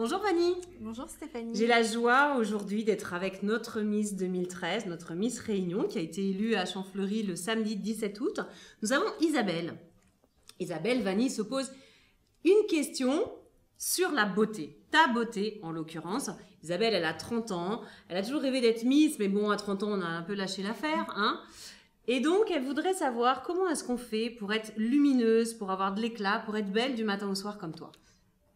Bonjour Vanny. Bonjour Stéphanie. J'ai la joie aujourd'hui d'être avec notre Miss 2013, notre Miss Réunion qui a été élue à Champfleury le samedi 17 août. Nous avons Isabelle. Isabelle, Vanny se pose une question sur la beauté. Ta beauté en l'occurrence. Isabelle, elle a 30 ans. Elle a toujours rêvé d'être Miss, mais bon, à 30 ans, on a un peu lâché l'affaire, hein. Et donc, elle voudrait savoir comment est-ce qu'on fait pour être lumineuse, pour avoir de l'éclat, pour être belle du matin au soir comme toi.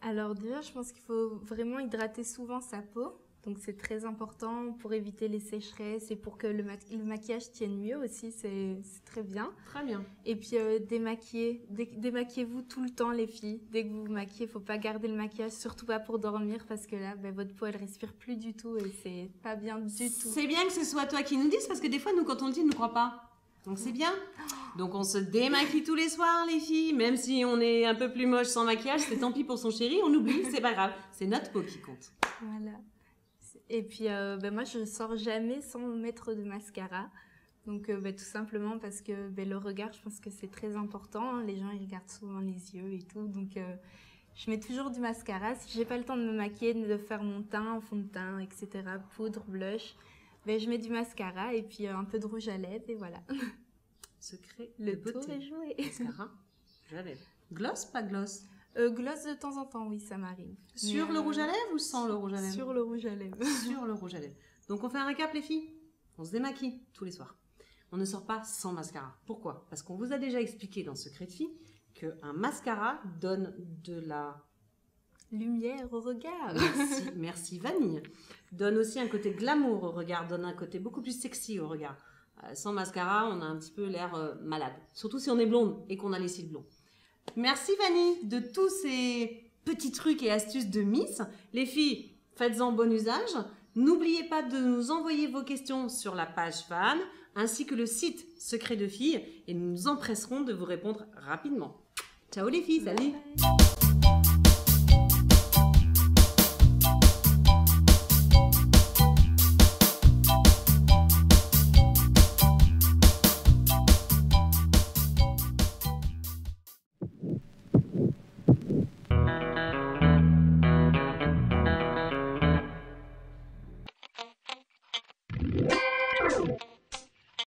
Alors déjà, je pense qu'il faut vraiment hydrater souvent sa peau. Donc c'est très important pour éviter les sécheresses et pour que le maquillage tienne mieux aussi, c'est très bien. Très bien. Et puis démaquillez-vous tout le temps les filles. Dès que vous vous maquillez, il ne faut pas garder le maquillage, surtout pas pour dormir parce que là, votre peau elle respire plus du tout et c'est pas bien du tout. C'est bien que ce soit toi qui nous dises parce que des fois, nous quand on le dit, on ne croit pas. Donc c'est bien. Donc on se démaquille tous les soirs les filles, même si on est un peu plus moche sans maquillage, c'est tant pis pour son chéri, on oublie, c'est pas grave. C'est notre peau qui compte. Voilà. Et puis moi je sors jamais sans mettre de mascara. Donc tout simplement parce que le regard, je pense que c'est très important. Les gens ils regardent souvent les yeux et tout. Donc je mets toujours du mascara. Si j'ai pas le temps de me maquiller, de faire mon teint, fond de teint, etc., poudre, blush, je mets du mascara et puis un peu de rouge à lèvres et voilà. Secret Le de beauté. tour est joué. Mascara, rouge à lèvres. Gloss, pas gloss? Gloss de temps en temps, oui, ça m'arrive. Sur le rouge à lèvres ou sans le rouge à lèvres? Sur le rouge à lèvres. Sur le rouge à lèvres. Donc on fait un récap les filles. On se démaquille tous les soirs. On ne sort pas sans mascara. Pourquoi? Parce qu'on vous a déjà expliqué dans Secret de Fille qu'un mascara donne de la lumière au regard. Merci Vanille. Donne aussi un côté glamour au regard, donne un côté beaucoup plus sexy au regard. Sans mascara, on a un petit peu l'air malade. Surtout si on est blonde et qu'on a les cils blonds. Merci Vanny de tous ces petits trucs et astuces de Miss. Les filles, faites-en bon usage. N'oubliez pas de nous envoyer vos questions sur la page fan ainsi que le site Secret de Filles et nous nous empresserons de vous répondre rapidement. Ciao les filles, salut!